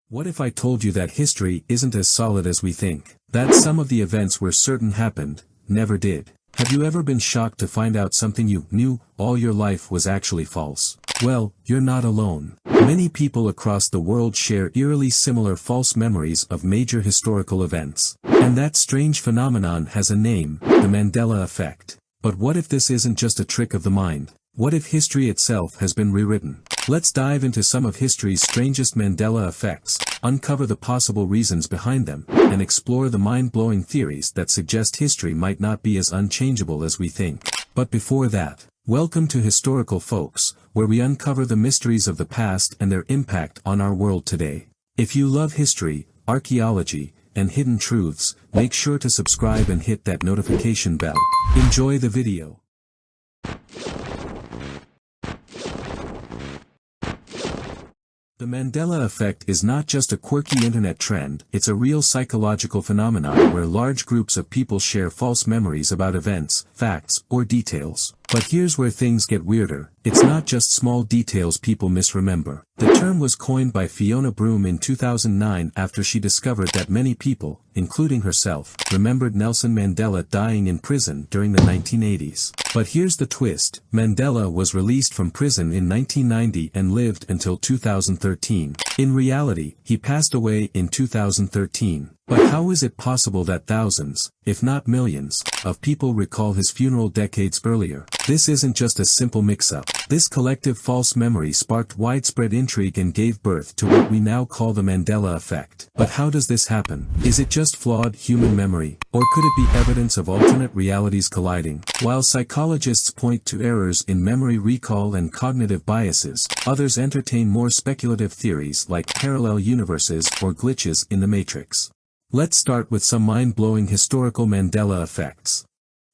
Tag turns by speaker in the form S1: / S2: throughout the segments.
S1: What if I told you that history isn't as solid as we think? That some of the events we're certain happened, never did. Have you ever been shocked to find out something you knew all your life was actually false? Well, you're not alone. Many people across the world share eerily similar false memories of major historical events. And that strange phenomenon has a name, the Mandela Effect. But what if this isn't just a trick of the mind? What if history itself has been rewritten? Let's dive into some of history's strangest Mandela effects, uncover the possible reasons behind them, and explore the mind-blowing theories that suggest history might not be as unchangeable as we think. But before that, welcome to Historical Folks, where we uncover the mysteries of the past and their impact on our world today. If you love history, archaeology, and hidden truths, make sure to subscribe and hit that notification bell. Enjoy the video. The Mandela Effect is not just a quirky internet trend, it's a real psychological phenomenon where large groups of people share false memories about events, facts, or details. But here's where things get weirder. It's not just small details people misremember. The term was coined by Fiona Broome in 2009 after she discovered that many people, including herself, remembered Nelson Mandela dying in prison during the 1980s. But here's the twist. Mandela was released from prison in 1990 and lived until 2013. In reality, he passed away in 2013. But how is it possible that thousands, if not millions, of people recall his funeral decades earlier? This isn't just a simple mix-up. This collective false memory sparked widespread intrigue and gave birth to what we now call the Mandela Effect. But how does this happen? Is it just flawed human memory, or could it be evidence of alternate realities colliding? While psychologists point to errors in memory recall and cognitive biases, others entertain more speculative theories like parallel universes or glitches in the matrix. Let's start with some mind-blowing historical Mandela effects.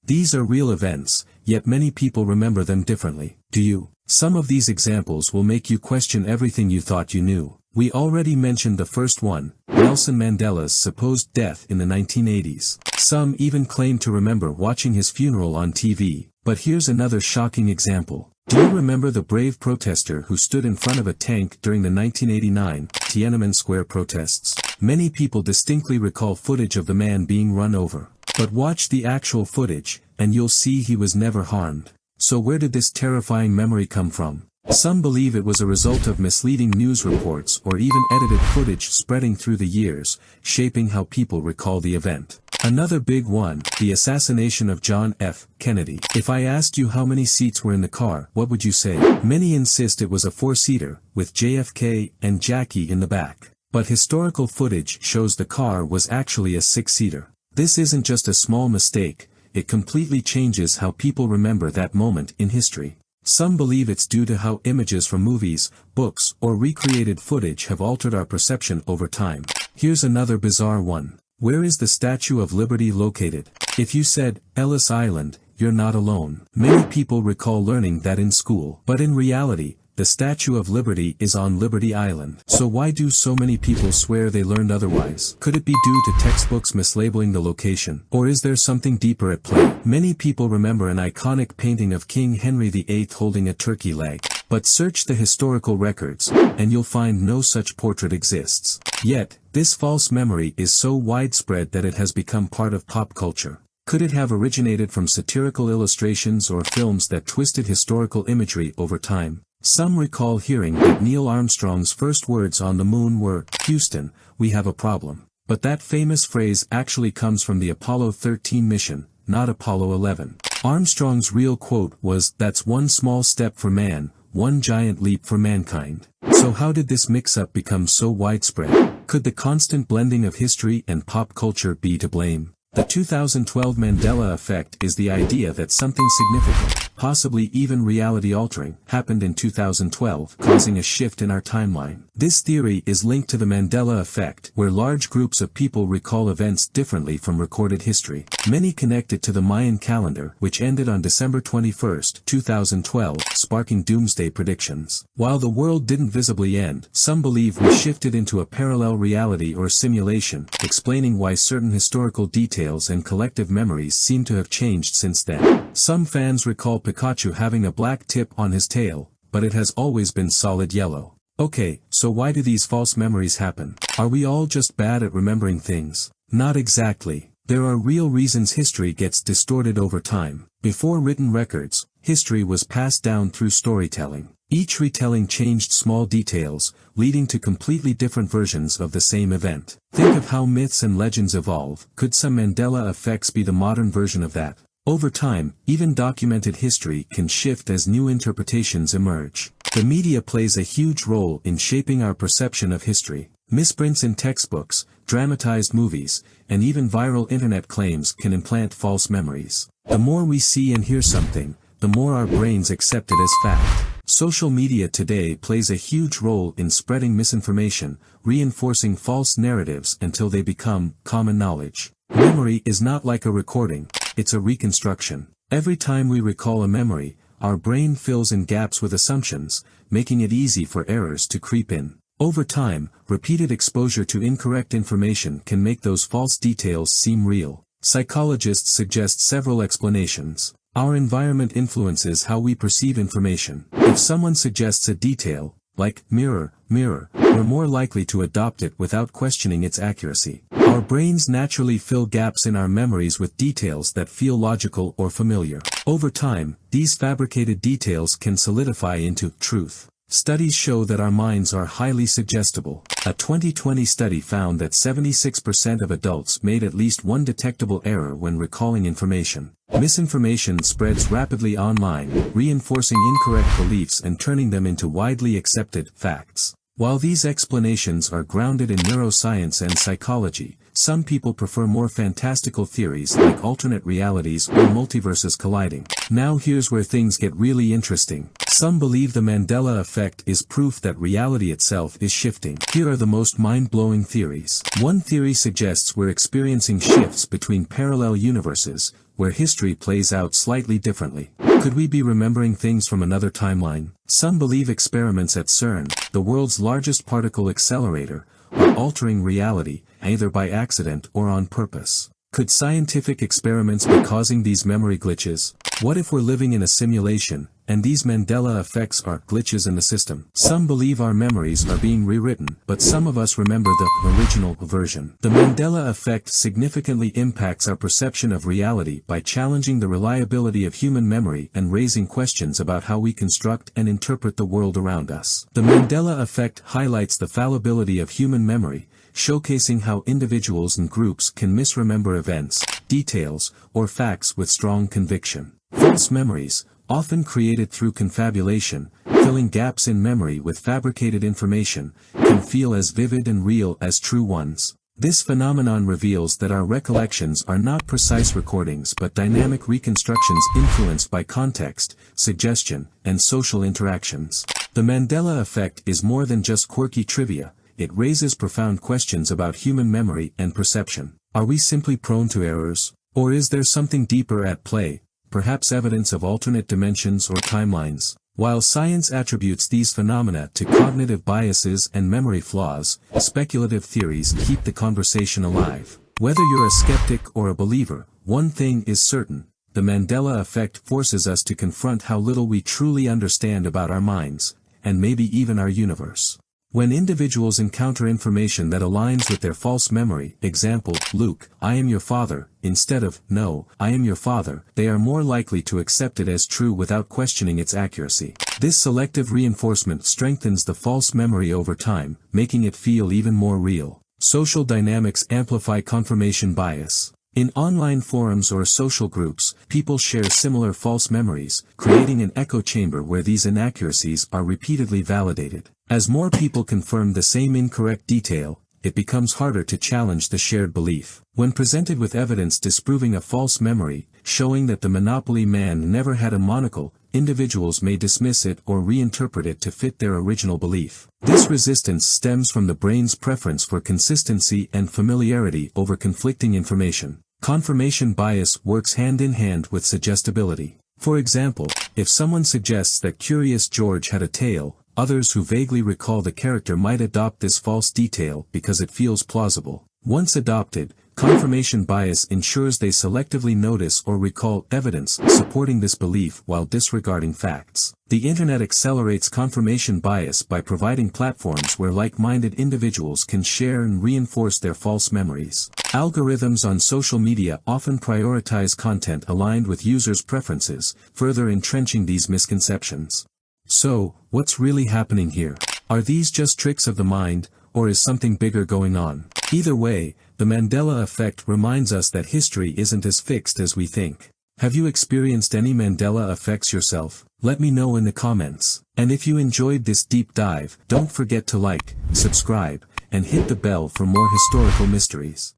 S1: These are real events, yet many people remember them differently. Do you? Some of these examples will make you question everything you thought you knew. We already mentioned the first one, Nelson Mandela's supposed death in the 1980s. Some even claim to remember watching his funeral on TV. But here's another shocking example. Do you remember the brave protester who stood in front of a tank during the 1989 Tiananmen Square protests? Many people distinctly recall footage of the man being run over. But watch the actual footage, and you'll see he was never harmed. So where did this terrifying memory come from? Some believe it was a result of misleading news reports or even edited footage spreading through the years, shaping how people recall the event. Another big one, the assassination of John F. Kennedy. If I asked you how many seats were in the car, what would you say? Many insist it was a four-seater, with JFK and Jackie in the back. But historical footage shows the car was actually a six-seater. This isn't just a small mistake, it completely changes how people remember that moment in history. Some believe it's due to how images from movies, books, or recreated footage have altered our perception over time. Here's another bizarre one. Where is the Statue of Liberty located? If you said, Ellis Island, you're not alone. Many people recall learning that in school. But in reality, the Statue of Liberty is on Liberty Island. So why do so many people swear they learned otherwise? Could it be due to textbooks mislabeling the location? Or is there something deeper at play? Many people remember an iconic painting of King Henry VIII holding a turkey leg. But search the historical records, and you'll find no such portrait exists. Yet, this false memory is so widespread that it has become part of pop culture. Could it have originated from satirical illustrations or films that twisted historical imagery over time? Some recall hearing that Neil Armstrong's first words on the moon were, "Houston, we have a problem." But that famous phrase actually comes from the Apollo 13 mission, not Apollo 11. Armstrong's real quote was, "That's one small step for man, one giant leap for mankind." So how did this mix-up become so widespread? Could the constant blending of history and pop culture be to blame? The 2012 Mandela Effect is the idea that something significant, possibly even reality-altering, happened in 2012, causing a shift in our timeline. This theory is linked to the Mandela Effect, where large groups of people recall events differently from recorded history. Many connect it to the Mayan calendar, which ended on December 21, 2012, sparking doomsday predictions. While the world didn't visibly end, some believe we shifted into a parallel reality or simulation, explaining why certain historical details and collective memories seem to have changed since then. Some fans recall Pikachu having a black tip on his tail, but it has always been solid yellow. Okay, so why do these false memories happen? Are we all just bad at remembering things? Not exactly. There are real reasons history gets distorted over time. Before written records, history was passed down through storytelling. Each retelling changed small details, leading to completely different versions of the same event. Think of how myths and legends evolve. Could some Mandela effects be the modern version of that? Over time, even documented history can shift as new interpretations emerge. The media plays a huge role in shaping our perception of history. Misprints in textbooks, dramatized movies, and even viral internet claims can implant false memories. The more we see and hear something, the more our brains accept it as fact. Social media today plays a huge role in spreading misinformation, reinforcing false narratives until they become common knowledge. Memory is not like a recording, it's a reconstruction. Every time we recall a memory, our brain fills in gaps with assumptions, making it easy for errors to creep in. Over time, repeated exposure to incorrect information can make those false details seem real. Psychologists suggest several explanations. Our environment influences how we perceive information. If someone suggests a detail, like mirror, mirror, we're more likely to adopt it without questioning its accuracy. Our brains naturally fill gaps in our memories with details that feel logical or familiar. Over time, these fabricated details can solidify into truth. Studies show that our minds are highly suggestible. A 2020 study found that 76% of adults made at least one detectable error when recalling information. Misinformation spreads rapidly online, reinforcing incorrect beliefs and turning them into widely accepted facts. While these explanations are grounded in neuroscience and psychology, some people prefer more fantastical theories like alternate realities or multiverses colliding. Now here's where things get really interesting. Some believe the Mandela effect is proof that reality itself is shifting. Here are the most mind-blowing theories. One theory suggests we're experiencing shifts between parallel universes, where history plays out slightly differently. Could we be remembering things from another timeline? Some believe experiments at CERN, the world's largest particle accelerator, are altering reality, either by accident or on purpose. Could scientific experiments be causing these memory glitches? What if we're living in a simulation, and these Mandela effects are glitches in the system? Some believe our memories are being rewritten, but some of us remember the original version. The Mandela effect significantly impacts our perception of reality by challenging the reliability of human memory and raising questions about how we construct and interpret the world around us. The Mandela effect highlights the fallibility of human memory, showcasing how individuals and groups can misremember events, details, or facts with strong conviction. False memories, often created through confabulation, filling gaps in memory with fabricated information, can feel as vivid and real as true ones. This phenomenon reveals that our recollections are not precise recordings but dynamic reconstructions influenced by context, suggestion, and social interactions. The Mandela effect is more than just quirky trivia. It raises profound questions about human memory and perception. Are we simply prone to errors? Or is there something deeper at play, perhaps evidence of alternate dimensions or timelines? While science attributes these phenomena to cognitive biases and memory flaws, speculative theories keep the conversation alive. Whether you're a skeptic or a believer, one thing is certain: the Mandela effect forces us to confront how little we truly understand about our minds, and maybe even our universe. When individuals encounter information that aligns with their false memory, example, Luke, I am your father, instead of, no, I am your father, they are more likely to accept it as true without questioning its accuracy. This selective reinforcement strengthens the false memory over time, making it feel even more real. Social dynamics amplify confirmation bias. In online forums or social groups, people share similar false memories, creating an echo chamber where these inaccuracies are repeatedly validated. As more people confirm the same incorrect detail, it becomes harder to challenge the shared belief. When presented with evidence disproving a false memory, showing that the Monopoly man never had a monocle, individuals may dismiss it or reinterpret it to fit their original belief. This resistance stems from the brain's preference for consistency and familiarity over conflicting information. Confirmation bias works hand in hand with suggestibility. For example, if someone suggests that Curious George had a tail, others who vaguely recall the character might adopt this false detail because it feels plausible. Once adopted, confirmation bias ensures they selectively notice or recall evidence supporting this belief while disregarding facts. The internet accelerates confirmation bias by providing platforms where like-minded individuals can share and reinforce their false memories. Algorithms on social media often prioritize content aligned with users' preferences, further entrenching these misconceptions. So, what's really happening here? Are these just tricks of the mind, or is something bigger going on? Either way, the Mandela effect reminds us that history isn't as fixed as we think. Have you experienced any Mandela effects yourself? Let me know in the comments. And if you enjoyed this deep dive, don't forget to like, subscribe, and hit the bell for more historical mysteries.